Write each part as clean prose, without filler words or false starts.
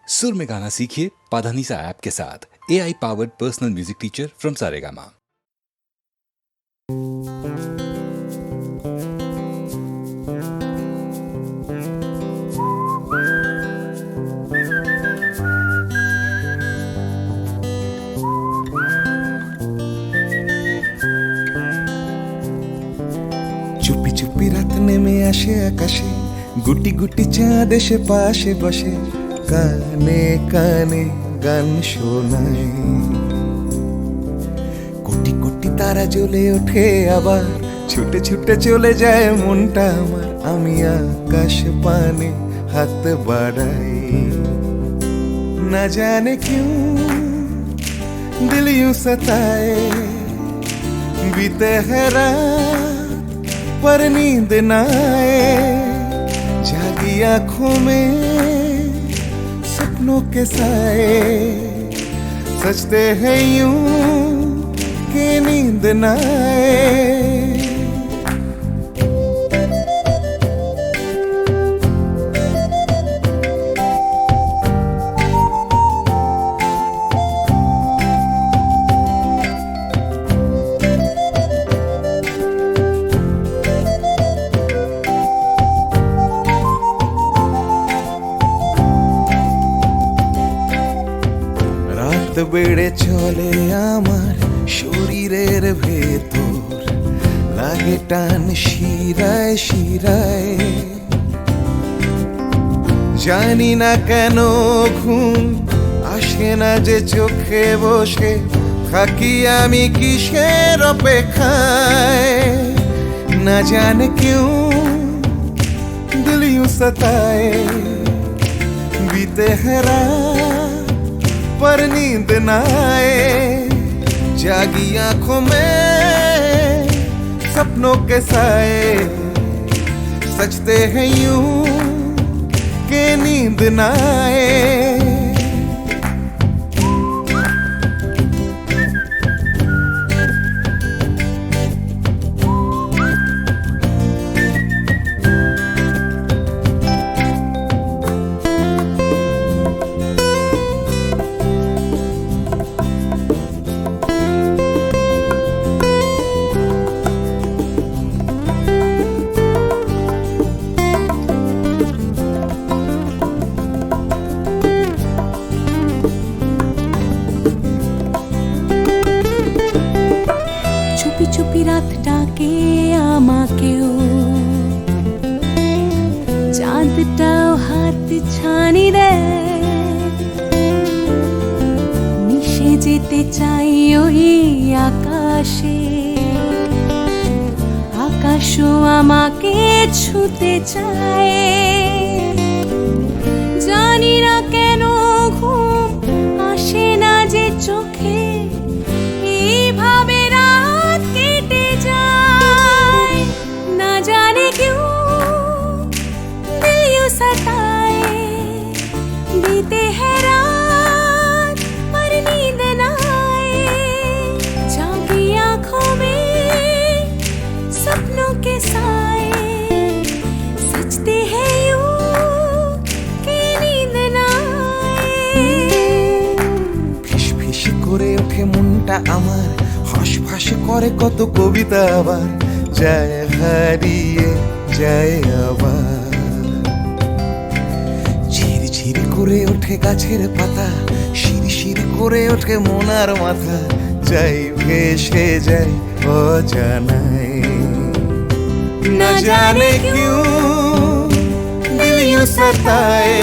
सुर में गाना सीखिए पाधानीसा ऐप के साथ। AI powered personal music teacher from Saregama. চুপি চুপি রাত নেমে আসে আকাশে, গুটি গুটি চাঁদ এসে পাশে বসে, কানে কানে গান শোনায়। কোটি কোটি তারা জ্বলে ওঠে আবার, ছুটে ছুটে চলে যায় মনটা আমার। আমি আকাশ পানে হাত বাড়াই, না জানে क्यों दिल यूं सताए। बीते है रात पर नींद न आए, जागी आंखों में सपनों के साए। सजते हैं यूं कि नींद न आए। রাত বেড়ে চলে আমার শরীরের ভেতর, লাগে টান শিরায় শিরায়। জানি না কেন ঘুম আসে না যে চোখে বসে, থাকি আমি কিসের অপেক্ষায়। না জানে क्यों दिल यूं सताए। बीते है रात पर नींद न आए, जागी आंखों में सपनों के साए। सजते हैं यूं कि नींद न आए। চুপি চুপি রাত ডাকে আমাকেও, চাঁদটাও হাত ছানি দেয়। মিশে যেতে চাই ওই আকাশে, আকাশও আমাকে ছুতে চায়। জানি না কেন ঘুম আসে না যে চোখে, এইভাবে রাত কেটে যায়। না জানে क्यों दिल यूं सताए। बीते है रात पर नींद न आए, जागी आंखों में सपनों के साए। सजते हैं यूं कि नींद न आए। ফিস ফিস করে ওঠে মনটা আমার, হাঁস করে কত কবিতা আবার, যায় হারিয়ে যায় আবার। ঝিরঝির করে ওঠে গাছের পাতা, শিরশির করে ওঠে মনার মাথা, যাই ভেসে যায় অজানায়। না জানে क्यों दिल यूं सताए।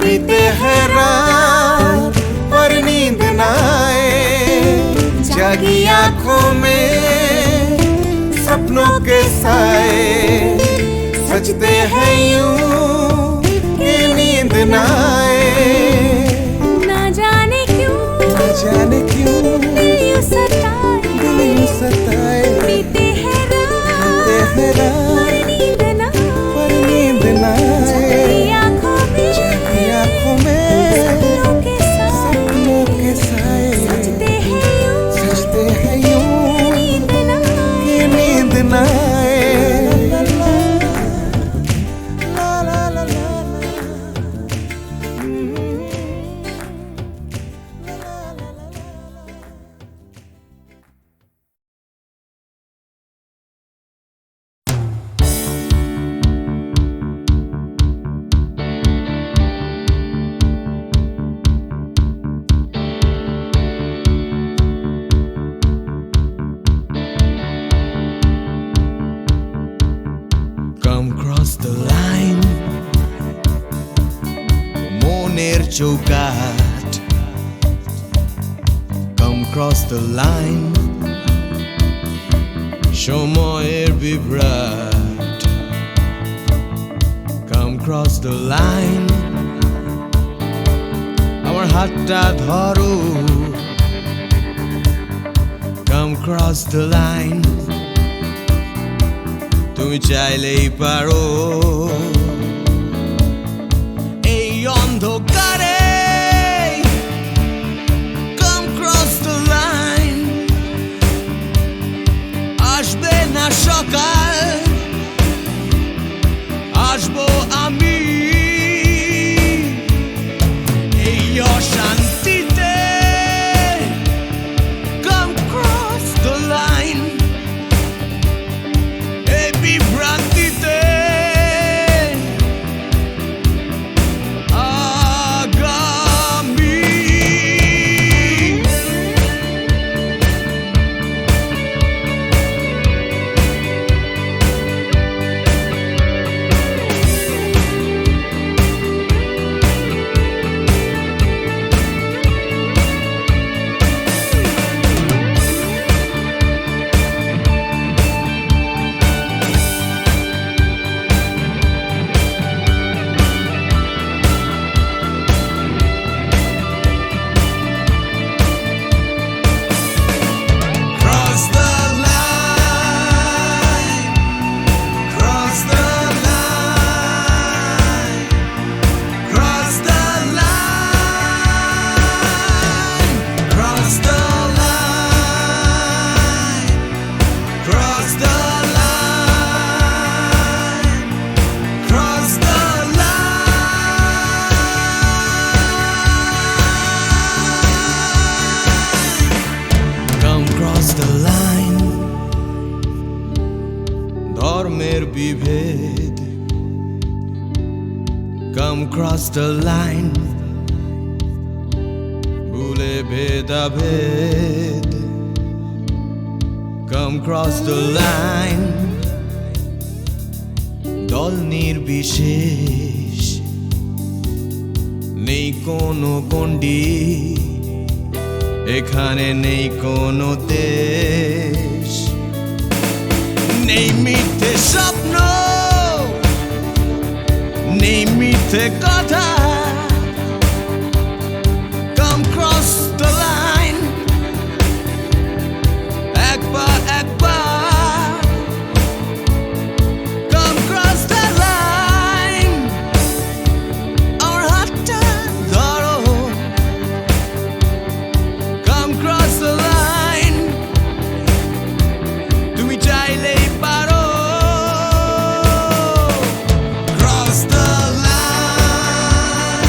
बीते है रात पर नींद न आए, जागी आंखों में सपनों के साए। सजते हैं यूं कि नींद न आए। ना जाने क्यों दिल यूं सताए। सताए। बीते है बीते है रात पर नींद न पर नींद न जागी आए, आंखों में जागी आंखों में सपनों के साए। सपनों के साए। सजते हैं यूं सजते हैं यूं नींद न आए। कि नींद न आए। ला ला ला ला ला ला। মনের চৌকাঠ Come cross the line সময়ের বিভ্রাট Come cross the line আমার হাতটা ধরো Come cross the line তুমি চাইলেই পারো এই অন্ধকারে Come cross the line আসবে না সকাল আসবো আমি এই অশান্তিতে Come cross the line এই বিভ্রান্তিতে আগামী ধর্মের বিভেদ Come cross the line ভুলে ভেদাভেদ Come cross the line দল নির্বিশেষ নেই কোনো গণ্ডি এখানে নেই কোনো দেশ নেই মিথ্যে স্বপ্ন নেই মিথ্যে কথা Come cross the line একবার একবার Come cross the line আমার হাতটা ধরো Come cross the line তুমি চাইলেই পারো Cross the line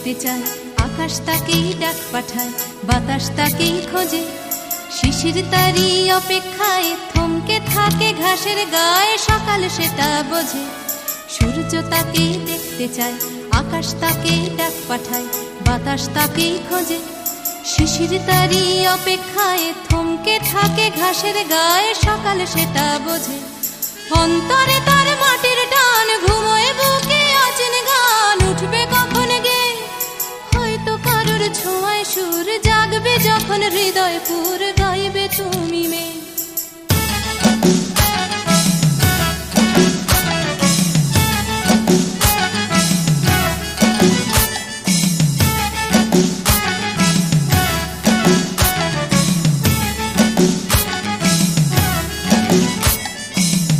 দেখতে চায়, আকাশ তাকেই ডাক পাঠায়, বাতাস তাকেই খোঁজে। শিশির তারি অপেক্ষায় থমকে থাকে ঘাসের গায়ে, সকাল সেটা বোঝে। সূর্য তাকেই দেখতে চায়, আকাশ তাকেই ডাক পাঠায়, বাতাস তাকেই খোঁজে। শিশির তারি অপেক্ষায় থমকে থাকে ঘাসের গায়ে, সকাল সেটা বোঝে। অন্তরে তার মাটির টান, ঘুমোয় বুকে অচেন গান, উঠবে কখন গে হয়তো কারোর ছোঁয়ায় সুর, জাগবে যখন হৃদয় পুর, গাইবে তুমি মেয়ে।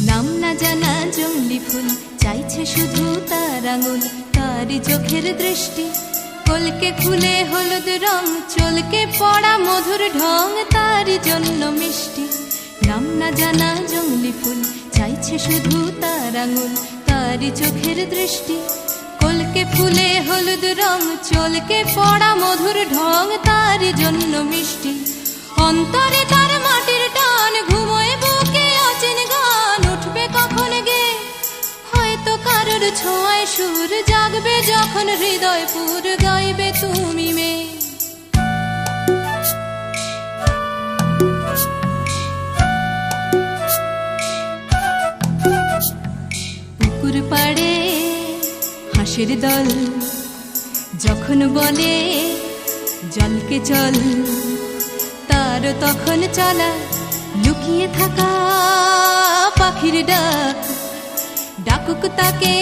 নাম না জানা জংলি ফুল চাইছে শুধু তার আঙুল, তারই চোখের দৃষ্টি। কলকে ফুলে হলুদ রং, চলকে পড়া মধুর ঢং, তারই জন্য মিষ্টি। নাম না জানা জংলি ফুল চাইছে শুধু তার আঙুল, তারই চোখের দৃষ্টি। কলকে ফুলে হলুদ রং, চলকে পড়া মধুর ঢং, তারই জন্য মিষ্টি। অন্তরে তার মাটির টান, ঘুমোয় বুকে অচেন গান, উঠবে কখন গে হয়তো কারোর ছোঁয়ায় সুর, জাগবে যখন হৃদয় পুর, গাইবে তুমি মেয়ে। পুকুর পাড়ে হাঁসের দল যখন বলে জলকে চল, তার তখন চলা লুকিয়ে থাকা পাখির ডাক, ডাকুক তাকে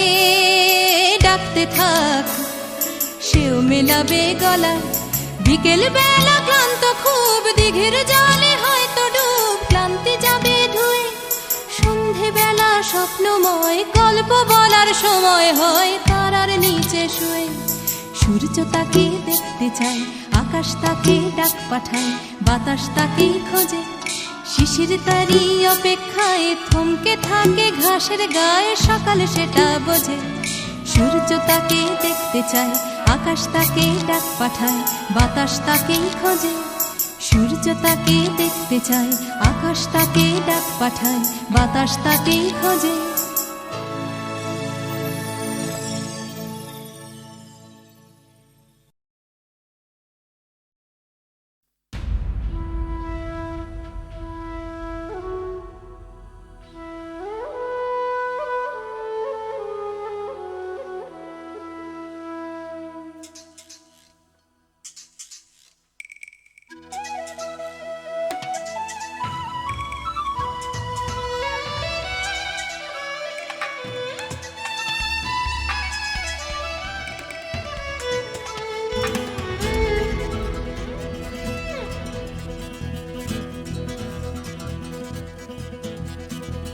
ডাকতে থাক, সেও মেলাবে গলা। বিকেল বেলা ক্লান্ত খুব, দিঘির জলে হয়তো ডুব, ক্লান্তি যাবে ধুয়ে। সন্ধে বেলা স্বপ্নময়, গল্প বলার সময় হয় তারার নিচে শুয়ে। সূর্য তাকে দেখতে চায়, আকাশ তাকে ডাক পাঠায়, বাতাস তাকে খোঁজে। শিশির তারি অপেক্ষায় থমকে থাকে ঘাসের গায়ে, সকাল সেটা বোঝে। সূর্য তাকে দেখতে চায়, আকাশ তাকে ডাক পাঠায়, বাতাস তাকে খোঁজে। সূর্য তাকে দেখতে চায়, আকাশ তাকে ডাক পাঠায়, বাতাস তাকে খোঁজে।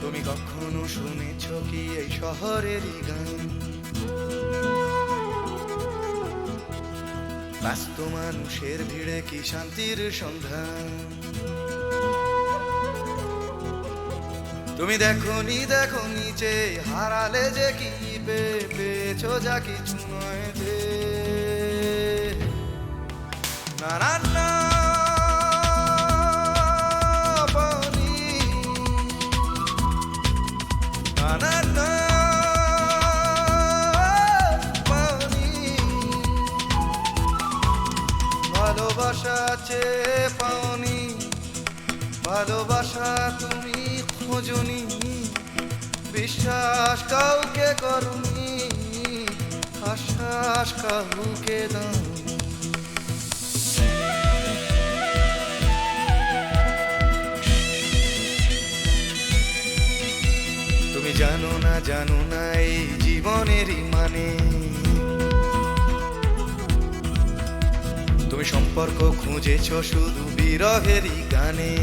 তুমি কখনো শুনেছ কি এই শহরেরই গান? ব্যস্ত মানুষের ভিড়ে কি শান্তির সন্ধান? তুমি দেখোনি দেখোনি যে হারালে যে কি পেয়েছো, যা কিছু নয় যে না না না ভালোবাসা চেয়ে পাওনি, ভালোবাসা তুমি খোঁজনি, বিশ্বাস কাউকে করনি, আশ্বাস কাউকে দাওনি। তুমি জানো না এই জীবনেরই মানে, তুমি সম্পর্ক খুঁজেছো শুধু বিরহেরই গানে।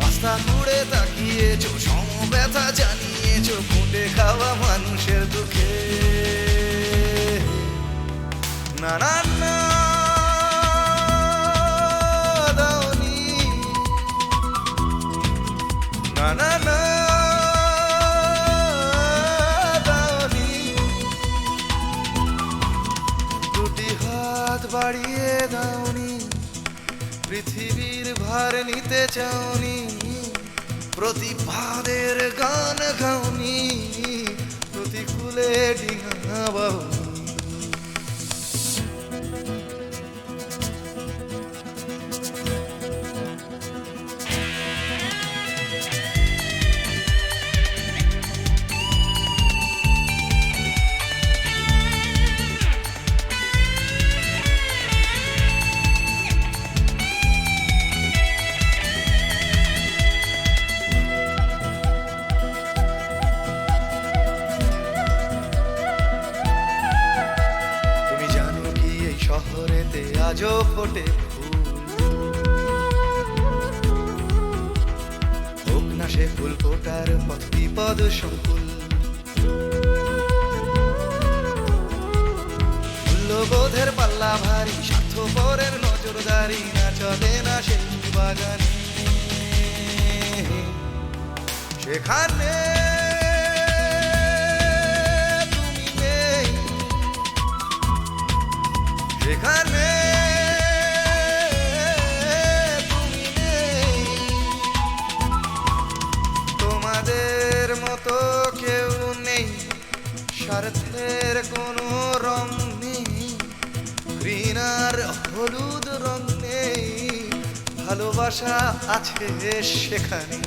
রাস্তা ঘুরে তাকিয়েছো, সমব্যথা জানিয়েছো, ফুটে খাওয়া মানুষের দুঃখে। না না না দাওনি, না না না দাওনি, পৃথিবীর ভার নিতে চাওনি, প্রতিবাদের গান গাওনি, প্রতিকূলে ডিঙা বাউনি। শহরেতে আজও ফোটে ফুল, হোক না সে ফুল ফোটার পথ বিপদ সংকুল। মূল্যবোধের পাল্লা ভারী, স্বার্থপরের নজরদারি না চলে না সেই বাগানে। সেখানে সেখানে তুমি নেই, তোমাদের মতো কেউ নেই, স্বার্থের কোনো রং নেই, ঘৃণার হলুদ রং নেই, ভালোবাসা আছে সেখানে।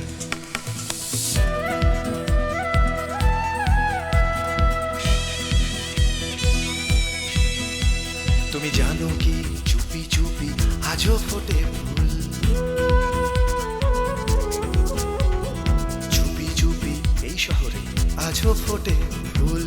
তুমি জানো কি চুপি চুপি আজও ফোটে ফুল, চুপি চুপি এই শহরে আজও ফোটে ফুল।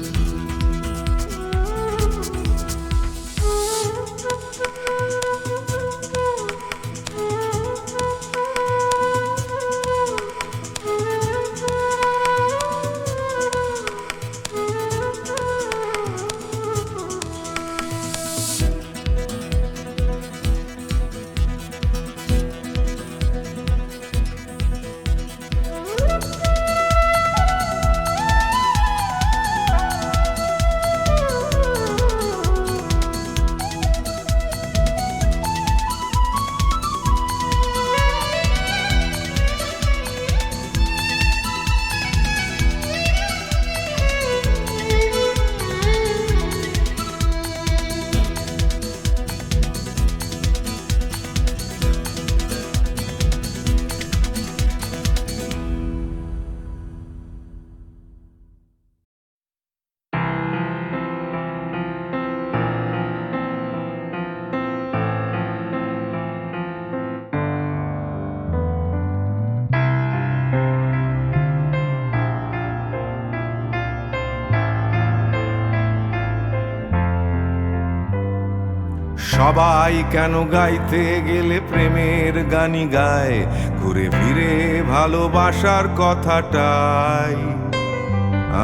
সবাই কেন গাইতে গেলে প্রেমের গানই গায়, ঘুরে ফিরে ভালোবাসার কথাটাই।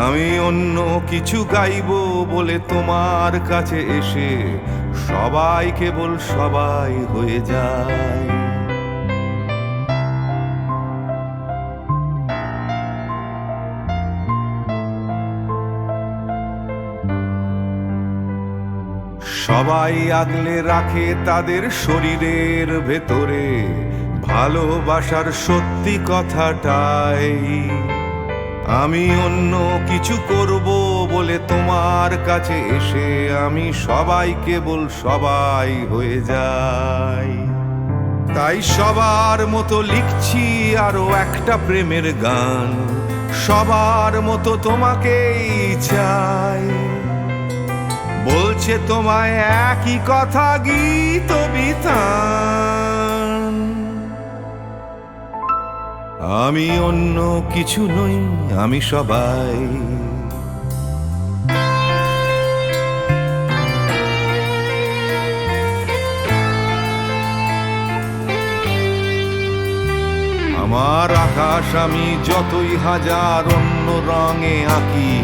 আমি অন্য কিছু গাইবো বলে তোমার কাছে এসে সবাই কেবল সবাই হয়ে যায়। সবাই আগলে রাখে তাদের শরীরের ভেতরে ভালোবাসার সত্যি কথাটাই। আমি অন্য কিছু করব বলে তোমার কাছে এসে আমি সবাই কেবল সবাই হয়ে যাই। তাই সবার মতো লিখছি আরো একটা প্রেমের গান, সবার মতো তোমাকেই চাই। বলছে তোমায় একই কথা গীত বিতান। আমি অন্য কিছু নই, আমি সবাই। আমার আকাশ আমি যতই হাজার অন্য রঙে আঁকি,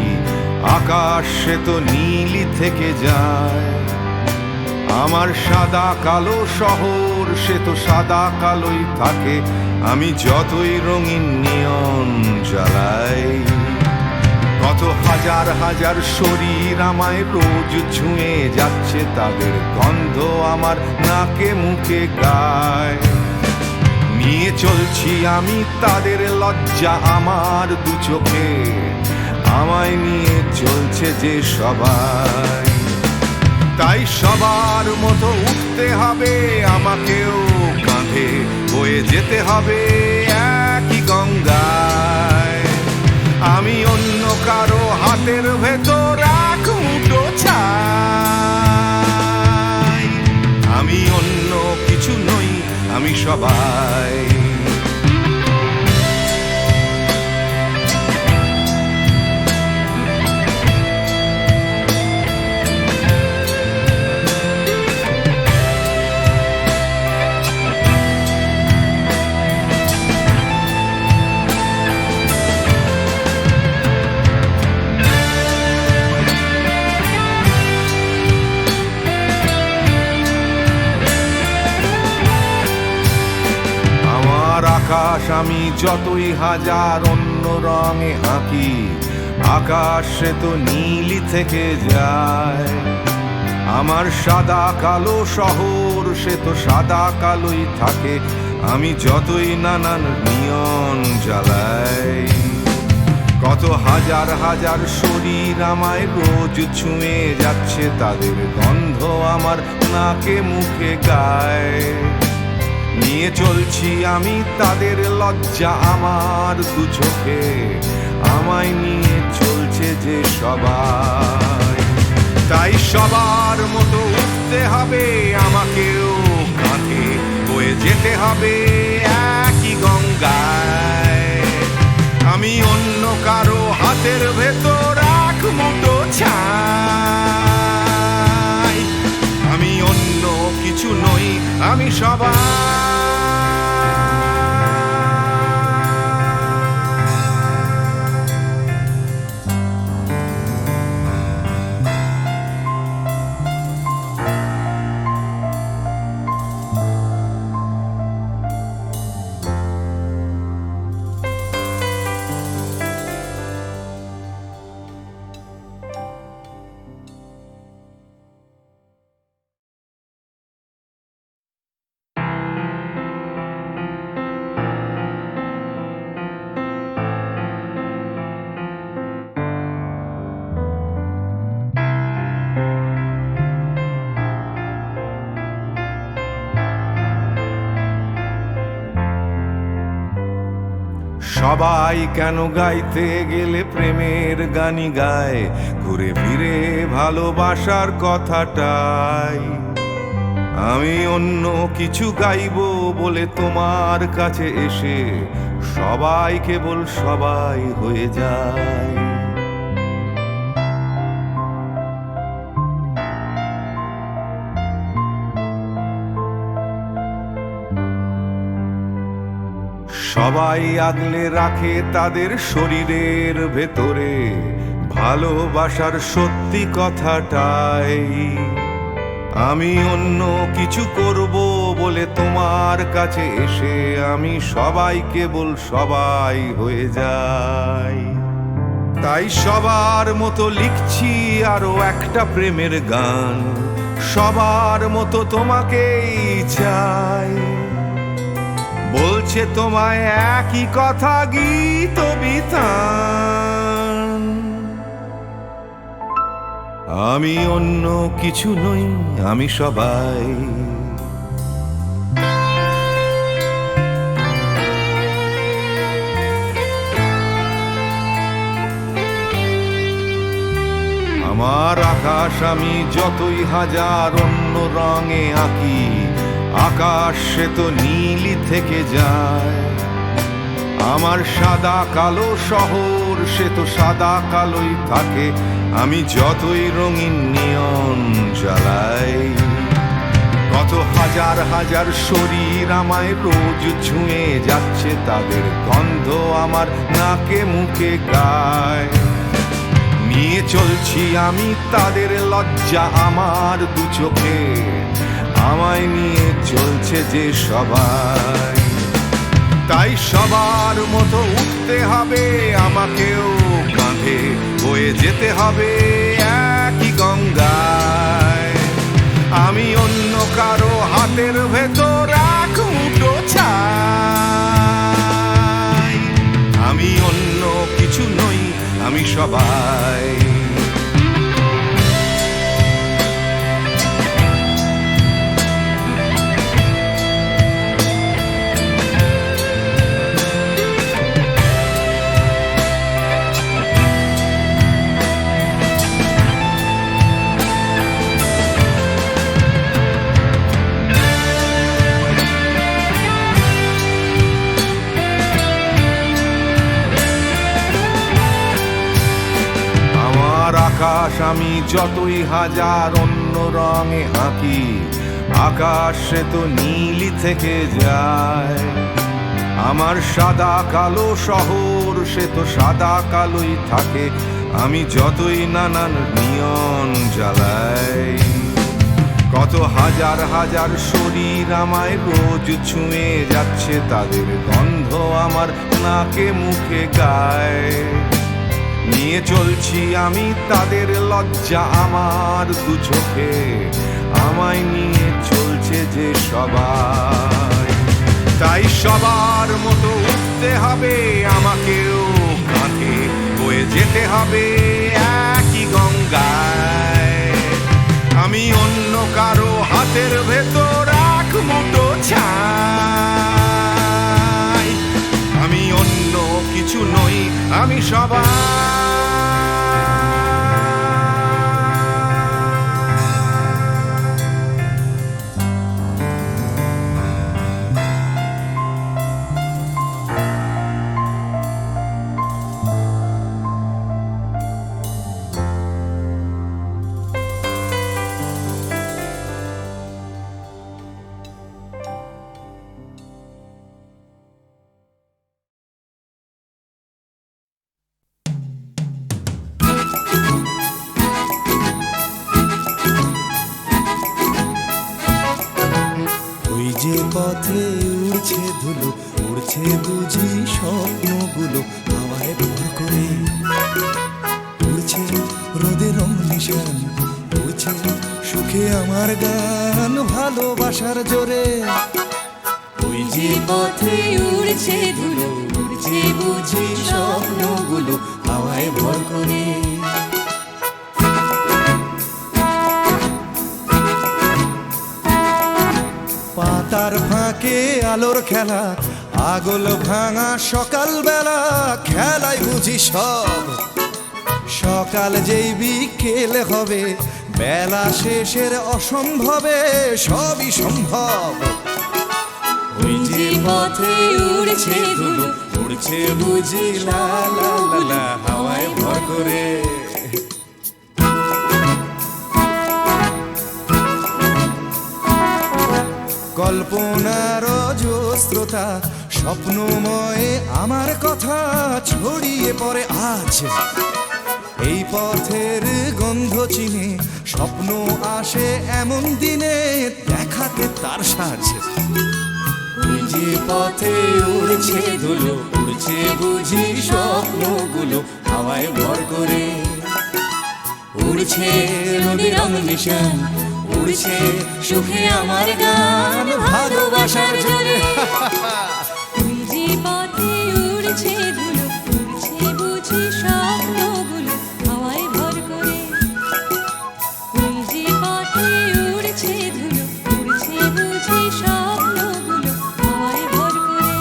আকাশ সে তো নীলই থেকে যায়। আমার সাদা কালো শহর সে তো সাদা কালোই থাকে, আমি যতই রঙিন নিয়ন জ্বালাই। কত হাজার হাজার শরীর আমায় রোজ ছুঁয়ে যাচ্ছে, তাদের গন্ধ আমার নাকে মুখে গায়। নিয়ে চলছি আমি তাদের লজ্জা আমার দু চোখে, আমায় নিয়ে চলছে যে সবাই। তাই সবার মতো উঠতে হবে আমাকেও, কাঁধে বয়ে যেতে হবে একই গঙ্গায়। আমি অন্য কারো হাতের ভেতর এক মুঠো ছাই, আমি অন্য কিছু নই, আমি সবাই। আকাশ আমি যতই হাজার অন্য রঙে আঁকি, আকাশ সে তো নীলই থেকে যায়। আমার সাদা কালো শহর সে তো সাদা কালোই থাকে, আমি যতই নানান নিয়ন জ্বালাই। কত হাজার হাজার শরীর আমায় রোজ ছুঁয়ে যাচ্ছে, তাদের গন্ধ আমার নাকে মুখে গায়। নিয়ে চলছি আমি তাদের লজ্জা আমার দু চোখে, আমায় নিয়ে চলছে যে সবাই। তাই সবার মতো উঠতে হবে আমাকেও, কাঁধে বয়ে যেতে হবে একই গঙ্গায়। আমি অন্য কারো হাতের ভেতর এক মুঠো ছাই, আমি অন্য কিছু নই, আমি সবাই। সবাই কেন গাইতে গেলে প্রেমের গানই গায়, ঘুরে ফিরে ভালোবাসার কথাটাই। আমি অন্য কিছু গাইবো বলে তোমার কাছে এসে সবাই কেবল সবাই হয়ে যায়। সবাই আগলে রাখে তাদের শরীরের ভেতরে ভালোবাসার সত্যি কথাটাই। আমি অন্য কিছু করব বলে তোমার কাছে এসে আমি সবাই কেবল সবাই হয়ে যাই। তাই সবার মতো লিখছি আরো একটা প্রেমের গান, সবার মতো তোমাকেই চাই। বলছে তোমায় একই কথা গীত বিতান, আমি অন্য কিছু নই, আমি সবাই। আমার আকাশ আমি যতই হাজার অন্য রঙে আঁকি, আকাশ সে তো নীলই থেকে যায়। আমার সাদা কালো শহর সে তো সাদা কালোই থাকে, আমি যতই রঙিন নিয়ন জ্বালাই। কত হাজার হাজার শরীর আমায় রোজ ছুঁয়ে যাচ্ছে, তাদের গন্ধ আমার নাকে মুখে গায়। নিয়ে চলছি আমি তাদের লজ্জা আমার দু চোখে, আমায় নিয়ে চলছে যে সবাই। তাই সবার মতো উঠতে হবে আমাকেও, কাঁধে বয়ে যেতে হবে একই গঙ্গায়। আমি অন্য কারো হাতের ভেতর এক মুঠো ছাই। সবাই। আকাশ আমি যতই হাজার অন্য রঙে আঁকি, আকাশ সে তো নীলই থেকে যায়। আমার সাদা কালো শহর সে তো সাদা কালোই থাকে, আমি যতই নানান নিয়ন জ্বালাই। কত হাজার হাজার শরীর আমায় রোজ ছুঁয়ে যাচ্ছে, তাদের গন্ধ আমার নাকে মুখে গায়। নিয়ে চলছি আমি তাদের লজ্জা আমার দু চোখে, আমায় নিয়ে চলছে যে সবাই। তাই সবার মতো উঠতে হবে আমাকেও, কাঁধে বয়ে যেতে হবে একই গঙ্গায়। আমি অন্য কারো হাতের ভেতর এক মুঠো ছাই, আমি অন্য কিছু নই, আমি সবাই। ওই যে পথে উড়ছে ধুলো, উড়ছে বুঝি স্বপ্নগুলো হাওয়ায় ভর করে। উড়ছে রোদের নিশান, উড়ছে সুখে আমার গান ভালোবাসার জোরে। ওই যে পথে উড়ছে ধুলো, উড়ছে বুঝি স্বপ্নগুলো হাওয়ায় ভর করে। পাতার ফাঁকে আলোর খেলা, আগল ভাঙা সকাল বেলা খেলাই বুঝি সব। সকাল যেই বিকেল হবে, বেলা শেষের অসম্ভবে সবই সম্ভব। ওই যে পথে উড়ছে ধুলো, উড়ছে বুঝি লা লা লা লা হাওয়ায় ভর করে। কল্পনার অজস্রতা স্বপ্নময় আমার কথা ছড়িয়ে পড়ে আজ। এই পথের গন্ধ চিনে স্বপ্ন আসে এমন দিনে দেখাতে তার সাজ। ওই যে পথে উড়ছে ধুলো, উড়ছে বুঝি স্বপ্নগুলো হাওয়ায় ভর করে। উড়ছে রঙে রং নিশান, উড়ছে সুখে আমার গান ভালোবাসার জোরে। তুই যে পথে উড়ছে ধুলো, উড়ছে বুঝি স্বপ্নগুলো হাওয়ায় ভর করে। তুই যে পথে উড়ছে ধুলো, উড়ছে বুঝি স্বপ্নগুলো হাওয়ায় ভর করে।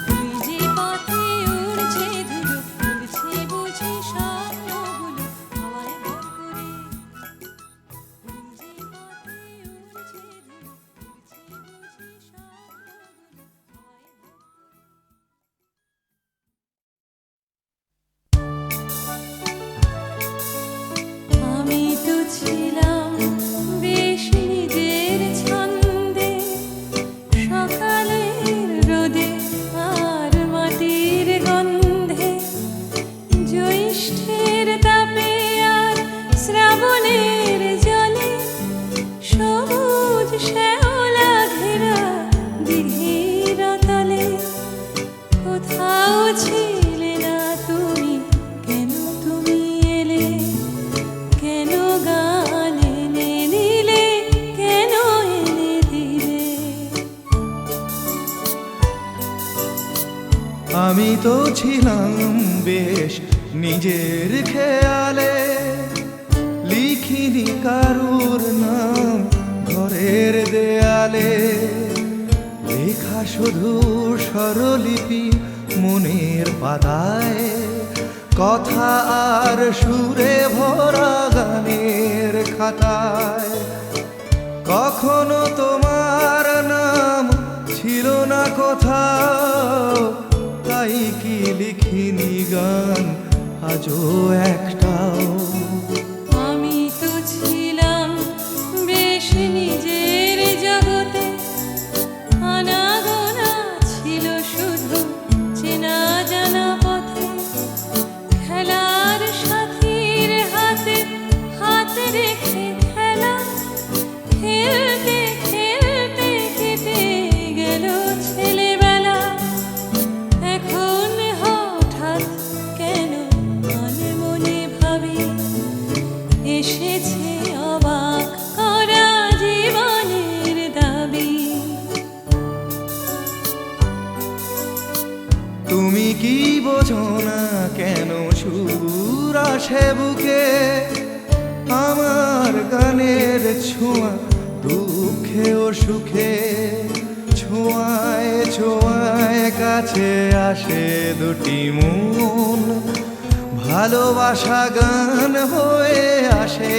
তুই যে পথে উড়ছে ধুলো, উড়ছে বুঝি স্বপ্নগুলো হাওয়ায় ভর করে। তো ছিলাম বেশ নিজের খেয়ালে, লিখিনি কারুর নাম ঘরের দেয়ালে, লেখা শুধু স্বরলিপি মনের পাতায়, কথা আর সুরে ভরা গানের খাতায়। কখনো তোমার নাম ছিল না কোথাও, তাই কি লিখিনি গান আজও একটাও। আমি তো ছিলাম বেশ নিজের জগতে, আনাগোনা ছিল শুধু চেনা জানা পথে, খেলার সাথীর হাতে হাত রেখে খেলা, খেলতে খেলতে কেটে গেল ছেলেবেলা। এখন হঠাৎ কেন মনে মনে ভাবি এসেছে অবাক করা জীবনের দাবি। তুমি কি বোঝো না কেন সুর আসে বুকে, আমার গানের ছোঁয়া দুঃখে ও সুখে, ছোঁয়ায় ছোঁয়ায় কাছে আসে দুটি মন, ভালোবাসা গান হয়ে আসে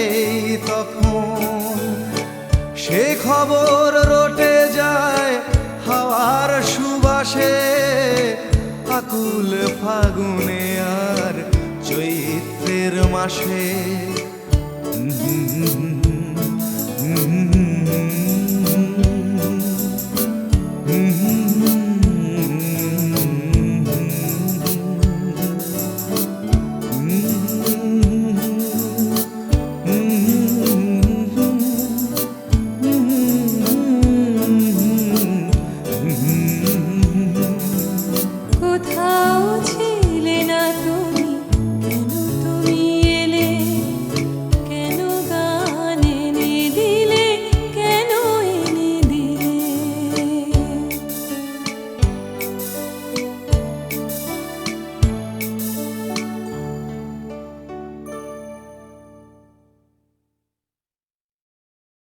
তখন। সে খবর রটে যায় হাওয়ার সুবাসে, আকুল ফাগুনে আর চৈত্রের মাসে।